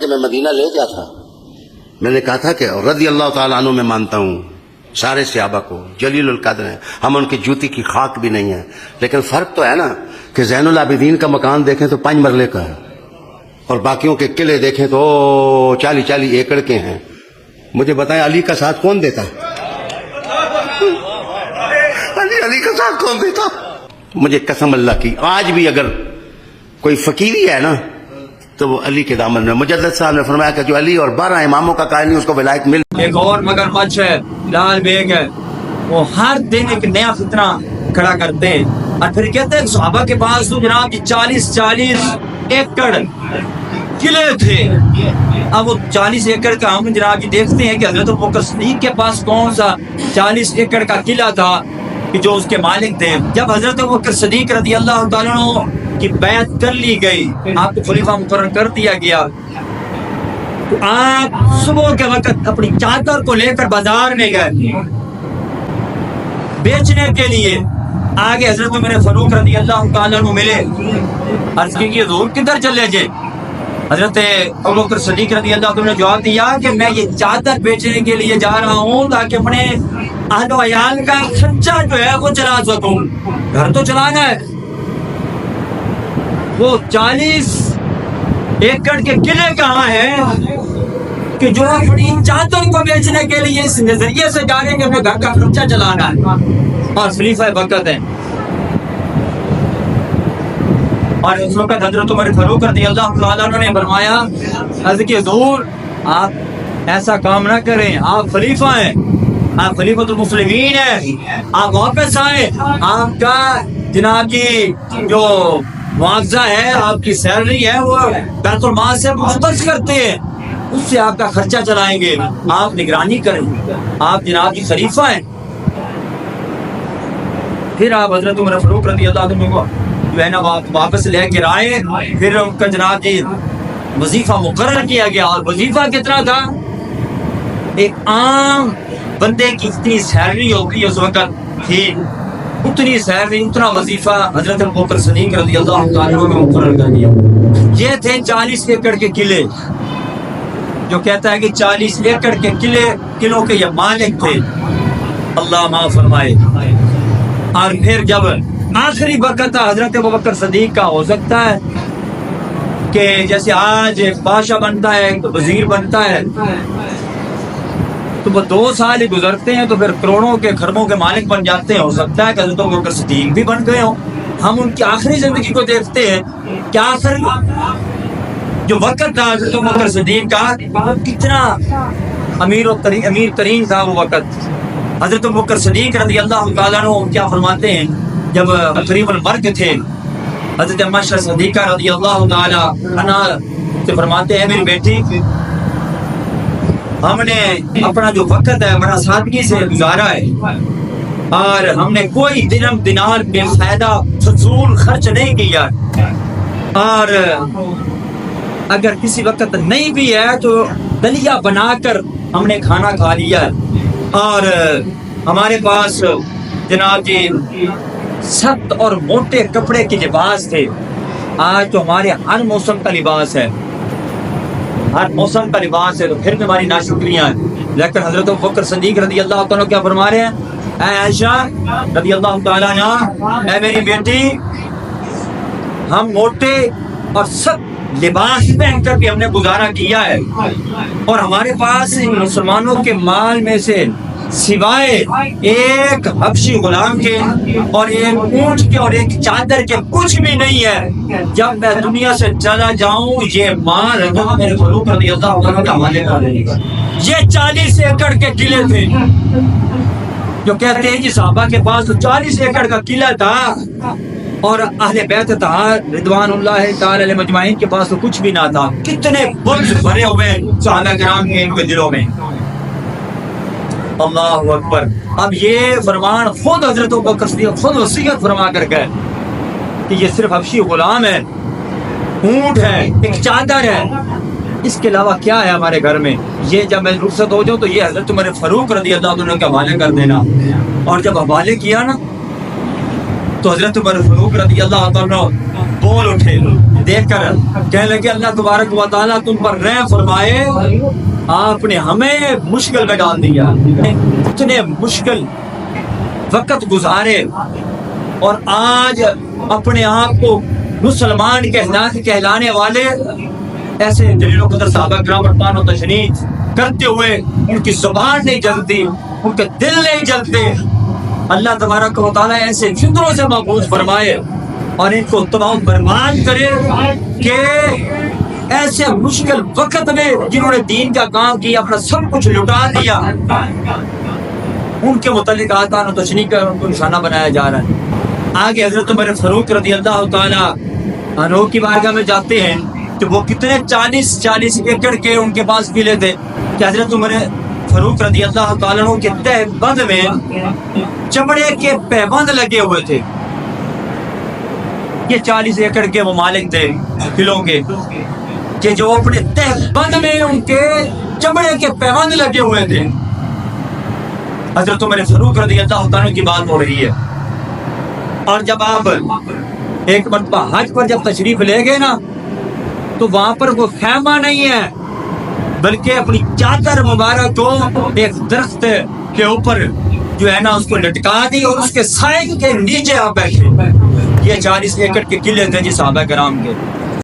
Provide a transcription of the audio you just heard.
میں مدینہ لے گیا تھا، میں نے کہا تھا کہ رضی اللہ تعالیٰ عنہ میں مانتا ہوں سارے صحابہ کو، جلیل القدر ہیں، ہم ان کی جوتی کی خاک بھی نہیں ہیں، لیکن فرق تو ہے نا کہ زین العابدین کا مکان دیکھیں تو 5 مرلے کا ہے اور باقیوں کے قلعے دیکھیں تو 40 ایکڑ کے ہیں۔ مجھے بتائیں علی کا ساتھ کون دیتا؟ علی کا ساتھ کون دیتا؟ مجھے قسم اللہ کی آج بھی اگر کوئی فقیری ہے نا تو وہ علی کے دامن میں۔ مجدد صاحب نے فرمایا کہ جو علی اور 12 اماموں کا قائل نہیں اس کو ولایت مل۔ ایک اور مگر مچھ ہے، لال بیگ ہے، وہ ہر دن ایک نیا فتنہ کھڑا کرتے ہیں اور پھر کہتے ہیں صحابہ کے پاس تو جناب 40 ایکڑ قلعے تھے۔ اب وہ 40 ایکڑ کا ہم جناب دیکھتے ہیں کہ حضرت ابوبکر صدیق کے پاس کون سا 40 ایکڑ کا قلعہ تھا کہ جو اس کے مالک تھے۔ جب حضرت ابوبکر صدیق رضی اللہ تعالیٰ عنہ کی بیعت کر لی گئی، آپ کو خلیفہ مقرر کر دیا گیا، تو آپ صبح کے وقت اپنی چادر کو لے کر بازار میں گئے بیچنے کے لیے۔ آگے حضرت عمر فاروق رضی اللہ تعالیٰ عنہ ملے، عرض کی کہ حضور کدھر چلے جے؟ حضرت ابوبکر صدیق رضی اللہ عنہ نے جواب دیا کہ میں یہ چادر بیچنے کے لیے جا رہا ہوں تاکہ اپنے اہل و عیال کا خرچہ جو ہے وہ چلا سکوں، گھر تو چلانا ہے۔ وہ 40 ایکڑ کے قلعے کہاں ہیں کہ جو اپنی چادر کو بیچنے کے لیے اس نظریے سے جا رہے ہیں کہ اپنے گھر کا خرچہ چلانا ہے اور خلیفہ وقت ہیں۔ اور اس وقت حضرت عمر فاروق رضی اللہ تعالیٰ عنہ نے فرمایا حضرت کہ حضور آپ ایسا کام نہ کریں، آپ خلیفہ ہیں، آپ خلیفۃ المسلمین ہیں، آپ واپس آئیں، آپ کا جناب جی جو معاوضہ ہے، آپ کی سیلری ہے وہ بیت المال سے مختص کرتے ہیں، اس سے آپ کا خرچہ چلائیں گے، آپ نگرانی کریں، آپ جناب جی خلیفہ ہیں۔ پھر آپ حضرت عمر فاروق رضی اللہ عنہ کو جو ہے نا واپس لے کے آئے، پھر ان کا جناب جی وظیفہ مقرر کیا گیا، اور وظیفہ کتنا تھا؟ ایک عام بندے کی اتنی سیلری ہوتی اس وقت تھی، اتنی سیلری اتنا وظیفہ حضرت ابوبکر صدیق رضی اللہ تعالیٰ عنہ نے مقرر کر دیا۔ یہ تھے 40 ایکڑ کے قلعے، جو کہتا ہے کہ 40 ایکڑ کے قلعوں کے یہ مالک تھے، اللہ معاف فرمائے۔ اور پھر جب آخری وقت حضرت ابوبکر صدیق کا، ہو سکتا ہے کہ جیسے آج ایک بادشاہ بنتا ہے ایک وزیر بنتا ہے تو وہ 2 سال ہی گزرتے ہیں تو پھر کروڑوں کے خربوں کے مالک بن جاتے ہیں۔ ہو سکتا ہے کہ حضرت ابوبکر صدیق بھی بن گئے ہوں۔ ہم ان کی آخری زندگی کو دیکھتے ہیں کہ آخر جو وقت تھا حضرت ابوبکر صدیق کا، کتنا امیر ترین تھا وہ وقت۔ حضرت ابوبکر صدیق رضی اللہ تعالیٰ عنہ کیا فرماتے ہیں جب قریب المرگ تھے، حضرت اماں صدیقہ رضی اللہ تعالیٰ عنہ سے فرماتے ہیں میری بیٹی ہم نے اپنا جو وقت ہے بڑا سادگی سے گزارا ہے اور ہم نے کوئی درہم دینار بے فائدہ فضول خرچ نہیں کیا، اور اگر کسی وقت نہیں بھی ہے تو دلیا بنا کر ہم نے کھانا کھا لیا، اور ہمارے پاس جناب جی سخت اور موٹے کپڑے کے لباس تھے۔ آج تو ہمارے ہر موسم کا لباس ہے، ہر موسم کا لباس ہے، تو پھر بھی ہماری ناشکریاں ہیں۔ لیکن حضرت ابوبکر صدیق رضی اللہ تعالیٰ کیا فرما رہے ہیں؟ اے عائشہ رضی اللہ تعالیٰ عنہ، اے میری بیٹی، ہم موٹے اور سخت لباس پہن کر بھی ہم نے گزارا کیا ہے، اور ہمارے پاس مسلمانوں کے مال میں سے سوائے ایک حبشی غلام کے اور ایک اونٹ کے اور ایک چادر کے کچھ بھی نہیں ہے۔ جب میں دنیا سے چلا جاؤں یہ مال میرے فاروق رضی اللہ عنہ کا حوالے کر دیں گا۔ یہ 40 ایکڑ کے قلعے تھے، جو کہتے ہیں کہ صحابہ کے پاس تو 40 ایکڑ کا قلعہ تھا اور اہل بیت رضوان اللہ تعالی علیہ مجمعین کے پاس تو کچھ بھی نہ تھا۔ کتنے برج بھرے ہوئے صحابہ کرام کے ان کے دلوں میں، اللہ اکبر۔ اب یہ فرمان خود حضرت ابوبکر صدیق خود وصیت فرما کر گئے کہ یہ صرف حبشی غلام ہے، اونٹ ہے، ایک چادر ہے، اس کے علاوہ کیا ہے ہمارے گھر میں؟ یہ جب میں رخصت ہو جاؤں تو یہ حضرت عمر فاروق رضی اللہ عنہ کے حوالے کر دینا۔ اور جب حوالے کیا نا تو حضرت عمر فاروق رضی اللہ عنہ بول اٹھے دیکھ کر کہنے لگے اللہ تبارک و تعالیٰ تم پر رحم فرمائے، آپ نے ہمیں مشکل میں ڈال دیا، اتنے مشکل وقت گزارے اور آج اپنے آپ کو مسلمان کہلانے والے ایسے جلیل و قدر صحابہ کرام رضوان و تشریف کرتے ہوئے ان کی زبان نہیں جلتی، ان کے دل نہیں جلتے۔ اللہ تبارک و تعالیٰ ایسے فطروں سے محفوظ فرمائے اور ان کو تمام برباد کرے کہ ایسے مشکل وقت میں جنہوں نے دین کا کام کیا، اپنا سب کچھ لٹا دیا، ان کے متعلق آتان و تشریح کر ان کو نشانہ بنایا جا رہا ہے۔ آگے حضرت عمر فاروق رضی اللہ تعالیٰ عنہ کی بارگاہ میں جاتے ہیں کہ وہ کتنے 40 ایکڑ کے ان کے پاس قلعے تھے کہ حضرت عمر فاروق رضی اللہ تعالیٰ عنہ کے تہ بند میں چمڑے کے پیبند لگے ہوئے تھے۔ یہ 40 ایکڑ کے ممالک تھے قلعوں کے کہ جو اپنے تہ بند میں ان کے چمڑے کے پیبند لگے ہوئے تھے۔ حضرت عمر فاروق رضی اللہ تعالیٰ کی بات ہو رہی ہے۔ اور جب آپ ایک مرتبہ حج پر جب تشریف لے گئے نا تو وہاں پر وہ خیمہ نہیں ہے بلکہ اپنی چادر مبارک کو ایک درخت کے اوپر جو ہے نا اس کو لٹکا دی اور اس کے سائے کے نیچے آپ بیٹھے۔ یہ 40 ایکڑ کے قلعے تھے جی صحابہ کرام کے۔